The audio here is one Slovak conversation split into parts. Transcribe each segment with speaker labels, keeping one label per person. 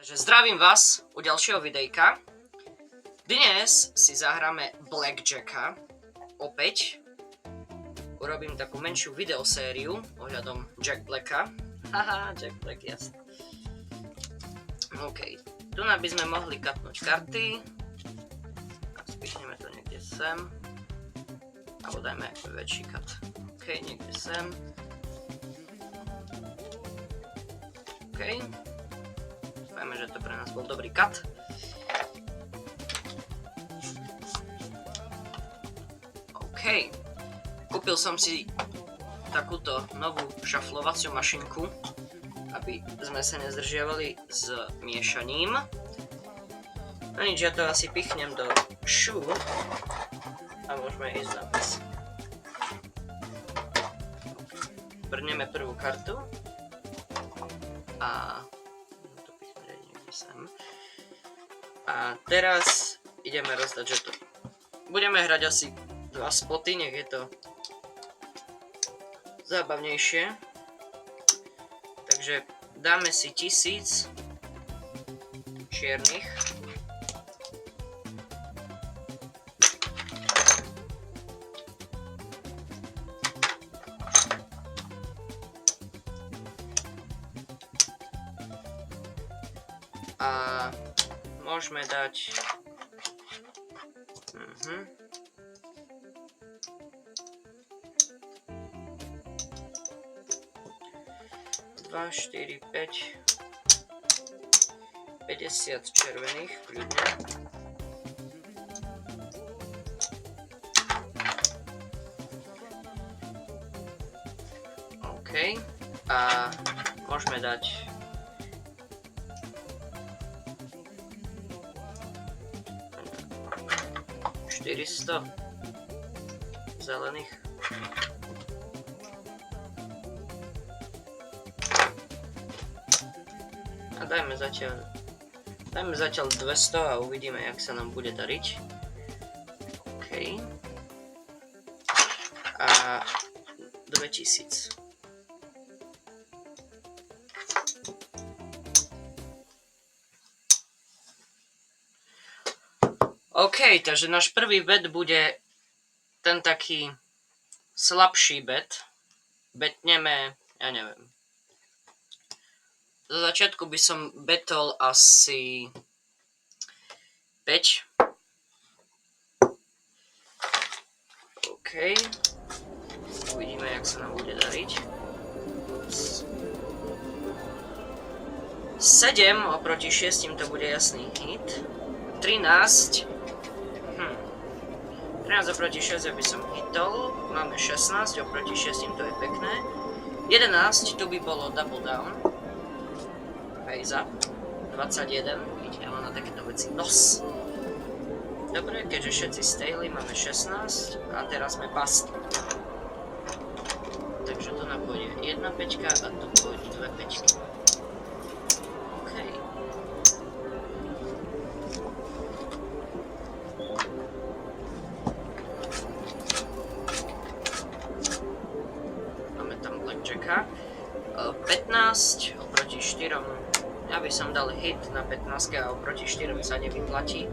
Speaker 1: Takže zdravím vás u ďalšieho videjka. Dnes si zahráme Blackjacka. Opäť urobím takú menšiu videosériu ohľadom Jack Blacka. Haha, Jack Black, jasne. OK, tu by sme mohli katnúť karty. Spichneme to niekde sem. Alebo dajme väčší kat. OK, niekde sem. OK. Dúfajme, že to pre nás bol dobrý kat. OK. Kúpil som si takúto novú šaflovaciu mašinku, aby sme sa nezdržiavali s miešaním. No nič, ja to asi pichnem do šu a môžeme ísť na pes. Brneme prvú kartu a a teraz ideme rozdať žeton. Budeme hrať asi 2 spoty, nech je to zábavnejšie. Takže dáme si 1000 čiernych. A môžeme dať 2, 4, 5, 50 červených, kľudne. OK. A môžeme dať 400 zelených. A dajme zatiaľ 200 a uvidíme, jak sa nám bude dariť. OK. A 2000. OK, takže náš prvý bet bude ten taký slabší bet. Betneme, ja neviem. Za začiatku by som betol asi 5. OK. Uvidíme, jak sa nám bude dariť. 7 oproti 6 to bude jasný hit. 13. 13 oproti 6 by som hitol, máme 16 oproti 6, to je pekné. 11, tu by bolo double down. Face up. 21, vidíte, ja mám na takéto veci nos. Dobre, keďže všetci stayli, máme 16 a teraz sme bust. Takže tu nám pôjde 1 pečka a tu pôjde 2 pečky. Blackjacka. 15 oproti 4. Ja by som dal hit na 15 a oproti 4 sa nevyplatí.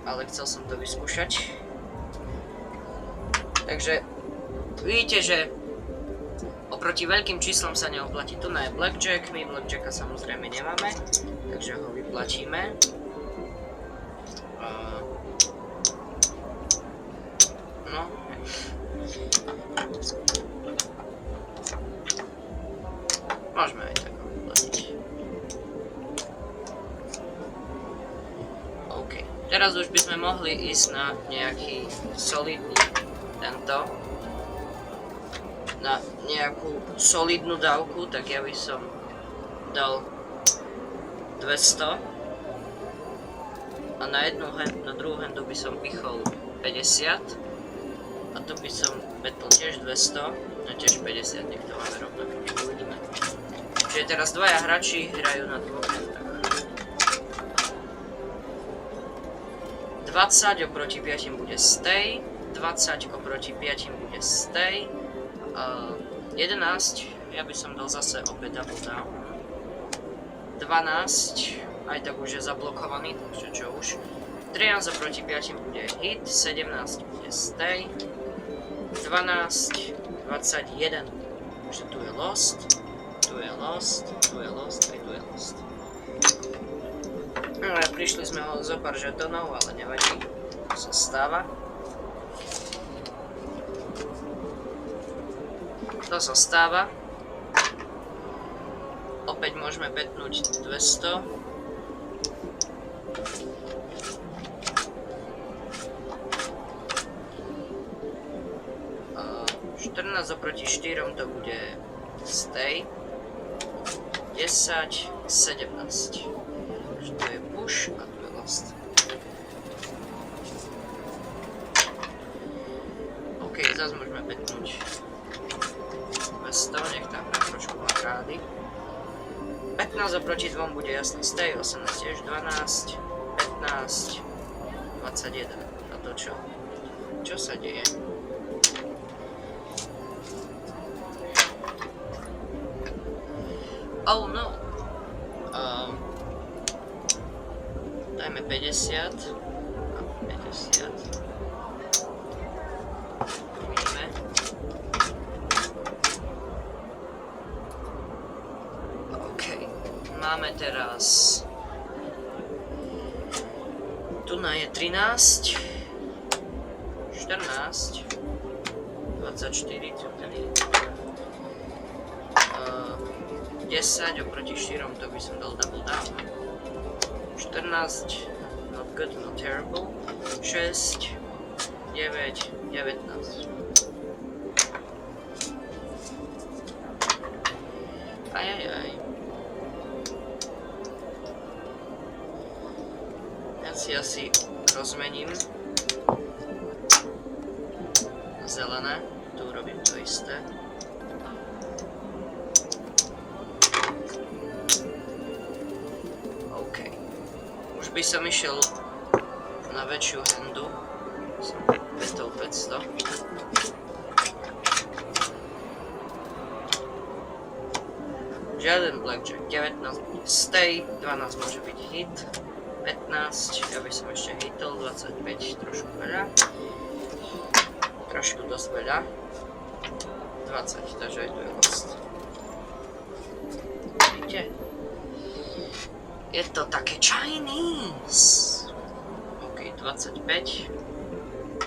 Speaker 1: Ale chcel som to vyskúšať. Takže vidíte, že oproti veľkým číslom sa neoplatí. Tu je Blackjack, my Blackjacka samozrejme nemáme, takže ho vyplatíme. No. Môžeme aj tak vyplatiť. OK. Teraz už by sme mohli ísť na nejaký solidný tento. Na nejakú solidnú dávku, tak ja by som dal 200. A na druhú handu by som pichol 50. A tu by som betol tiež 200. A tiež 50, nech to máme rovnako. Uvidíme. Čiže teraz dvaja hráči hrajú na dvoch handách. 20 oproti 5 bude stay, 20 oproti 5 bude stay, 11 ja by som dal zase opäť double down. 12, aj tak už je zablokovaný, takže čo už. 13 oproti 5 bude hit, 17 bude stay, 12, 21, takže tu je lost, tu je lost, tu je lost, aj tu je lost. No a prišli sme o zo pár žetonov, ale nevadí, to sa stáva. To sa stáva. Opäť môžeme betnúť 200. 14 oproti 4 to bude stay. 10, 17. Takže tu je push a tu je lost. OK, zase môžeme betnúť 200, nech tam trošku má krády. 15 oproti 2 bude jasný stay, 18 tiež, 12, 15, 21. A to čo? Čo sa deje? Oh no. Dajme 50. A 50. Uvidíme. OK. Máme teraz... Tu na je 13. 14. 24. Tu ten je. 10 oproti 4, to by som dal double down. 14, not good, not terrible. 6, 9, 19. Ajajaj. Ja si asi rozmením zelené, tu urobím to isté. By som išiel na väčšiu handu, som betol 500. Žiaden blackjack, 19 bude stay, 12 môže byť hit, 15, ja by som ešte hitol, 25, trošku veľa, trošku dosť veľa, 20, takže aj tu je lost. Vidíte? Je to také Chinese. OK, 25.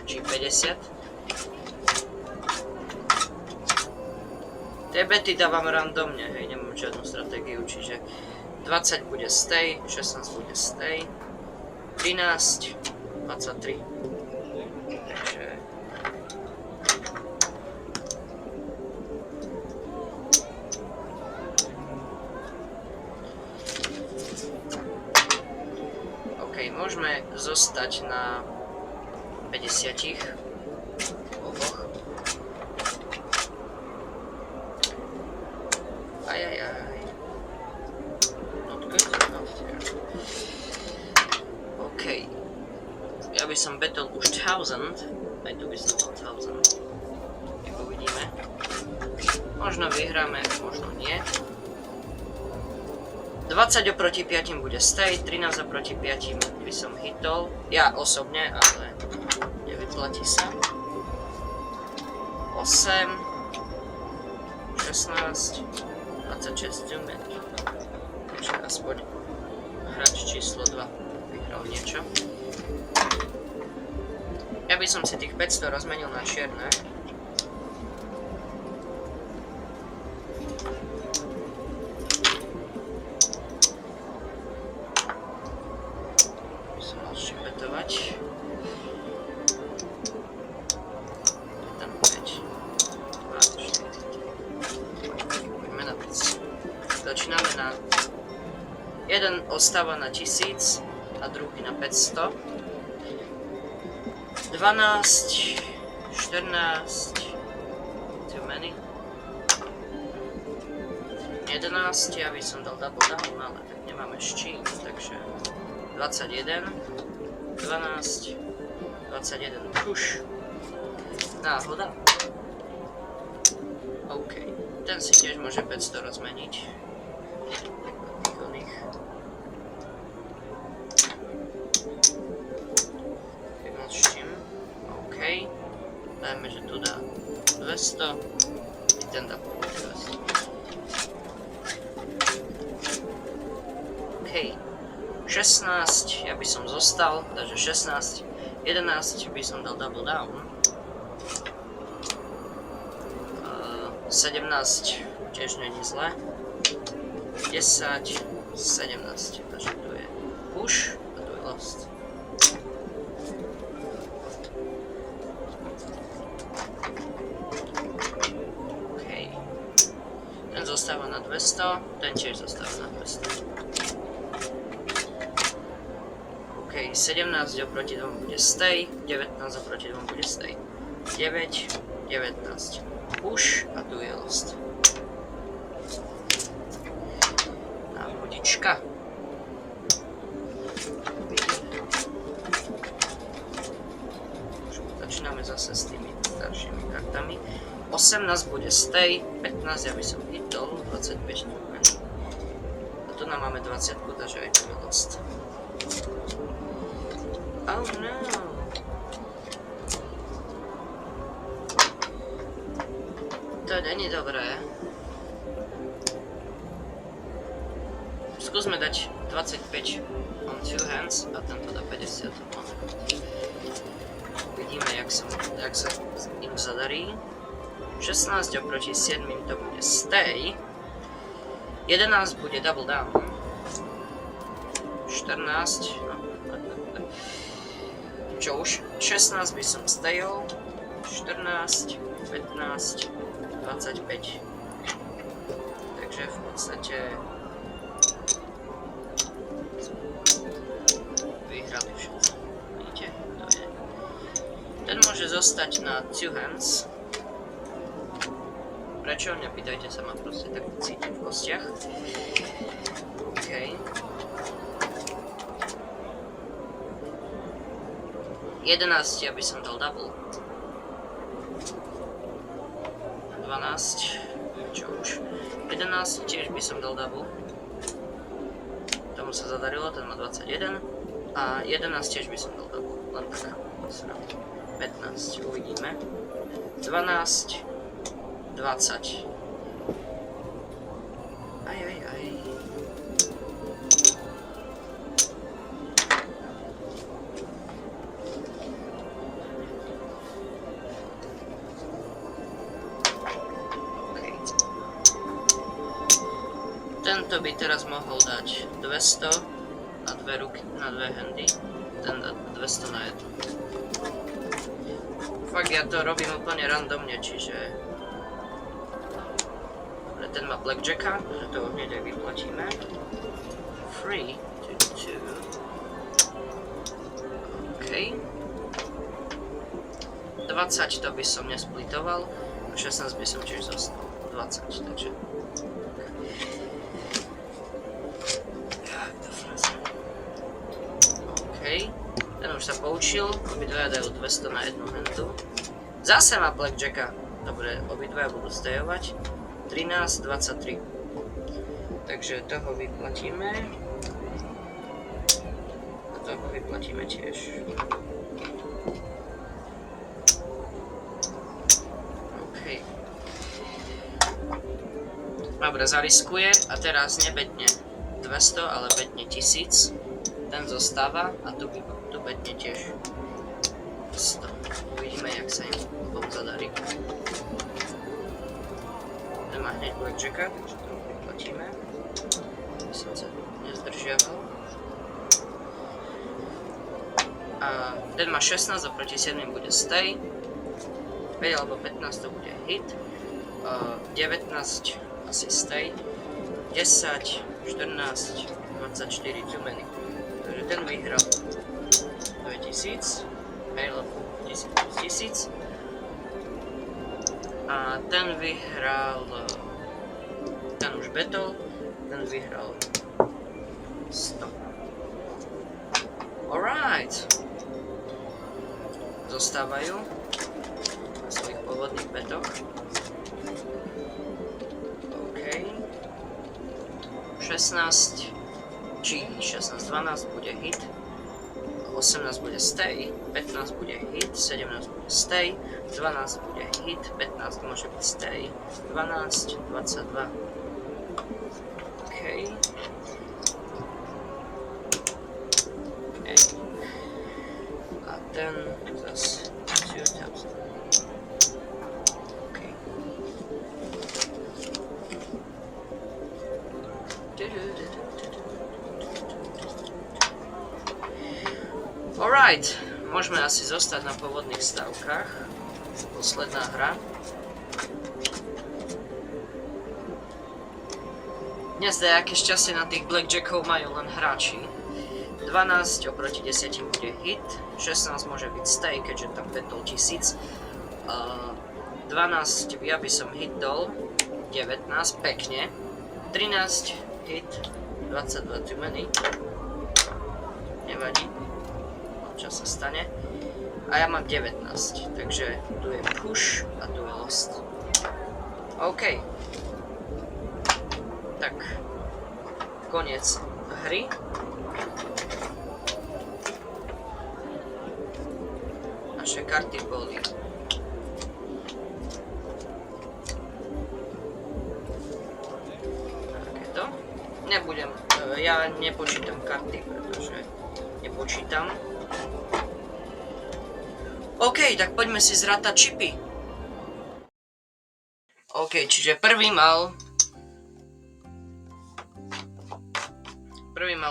Speaker 1: Či 50. Tie bety dávam randomne, hej, nemám žiadnu stratégiu, čiže 20 bude stay, 16 bude stay, 13, 23. Takže... Môžeme zostať na 50 oboch. Ajajaj. Not good, not fair. OK. Ja by som betol už 1000. Aj tu by som dal 1000. Uvidíme. Možno vyhráme, možno nie. 20 oproti 5 bude stay, 13 oproti 5 by som hitol. Ja osobne, ale nevyplatí sa. 8, 16, 26 ďume. Takže aspoň hráč číslo 2 vyhral niečo. Ja by som si tých 500 rozmenil na čierne. Začíname na... Jeden ostáva na 1000 a druhý na 500. 12, 14, too many. 11, ja by som dal double down, ale tak nemáme s čím, takže 21, 12, 21 push. Náhoda. OK, ten si tiež môže 500 rozmeniť. 200. I ten double bude 200. OK. 16, ja by som zostal, takže 16. 11 by som dal double down. 17 tiež není zle. 10, 17, takže tu je push a tu je lost. OK. Ten zostáva na 200, ten tiež zostáva na 200. OK, 17 oproti 2 bude stay, 19 oproti 2 bude stay. 9, 19. Push a tu je lost. Náhodička. Začíname zase s tými staršími kartami. 18 bude stay, 15 ja by som hitol, 25 nebude. A tu nám máme 20, takže aj tu je lost. Oh no. To není dobré. Skúsme dať 25 on two hands a tento dá 50 on. Uvidíme, jak sa im zadarí. 16 oproti 7 to bude stay. 11 bude double down. 14, no. Čo už? 16 by som stayol. 14, 15, 25. Takže v podstate vyhrali všetci. Vidíte? To je. Ten môže zostať na two hands. Prečo? Nepýtajte sa ma, proste tak cítim v kostiach. OK. 11 ja by som dal double. 12, čo už. 11 tiež by som dal double. Tomu sa zadarilo, ten má 21. A 11 tiež by som dal double. Len tak. 15, uvidíme. 12, 20. Aj. Tento by teraz mohol dať 200 na dve ruky, na dve handy. Ten dá 200 na jednu. Fakt ja to robím úplne randomne, čiže ten má blackjacka, že to hneď aj vyplatíme. 3 to 2. OK. 20 to by som nesplitoval, 16 by som tiež zostal. 20, takže ten už sa poučil, obidvaja dajú 200 na jednu handu. Zase má blackjacka. Dobre, obidvaja budú stayovať. 13, 23. Takže toho vyplatíme. A toho vyplatíme tiež. OK. Dobre, zariskuje a teraz nebedne 200, ale bedne 1000. Ten zostáva a tu bedne tiež 100. Uvidíme, jak sa im obom zadarí. Ten má hneď blackjacka, takže to vyplatíme. Aby som sa nezdržiaval. A ten má 16 oproti 7 bude stay. 5 alebo 15 to bude hit. 19 asi stay. 10, 14, 24, too many. Takže ten vyhral 2000, lebo 1000 plus 1000. A ten vyhral, ten už betol, ten vyhral 100. Alright. Zostávajú na svojich pôvodných betoch. OK. 16, či 16-12 bude hit. 18 bude stay, 15 bude hit, 17 bude stay, 12 bude hit, 15 môže byť stay, 12, 22. OK. A ten zase OK. Alright, môžeme asi zostať na pôvodných stavkách. Posledná hra. Dnes aké šťastie na tých blackjackov majú len hráči. 12 oproti 10 bude hit, 16 môže byť stay, keďže tam petol 1000. 12 ja by som hitol, 19 pekne, 13 hit, 22 too many. Nevadí. Čo sa stane. A ja mám 19, takže tu je push a tu je lost. OK. Tak, koniec hry. Naše karty boli takéto. Nebudem, ja nepočítam karty, pretože nepočítam. OK, tak poďme si zrátať čipy. OK, čiže prvý mal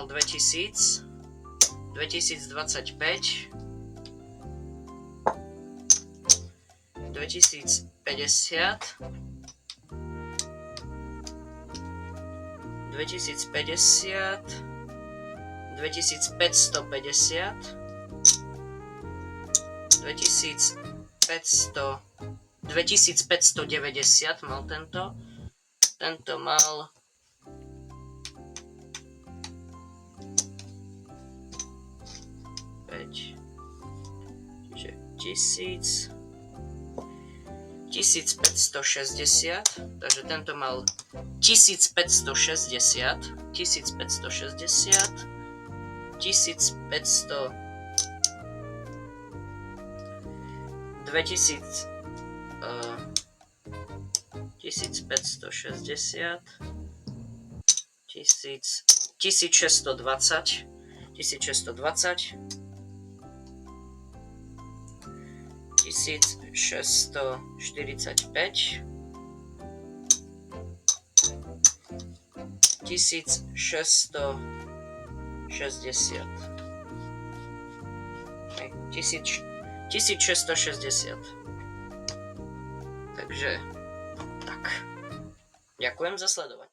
Speaker 1: 2000, 2025, 2050, 2050, 2550, 2590 mal tento. Tento mal 5, čiže 1560, takže tento mal 1560, 1620, 1620, 1645, 1660. 1660. Takže tak. Ďakujem za sledovanie.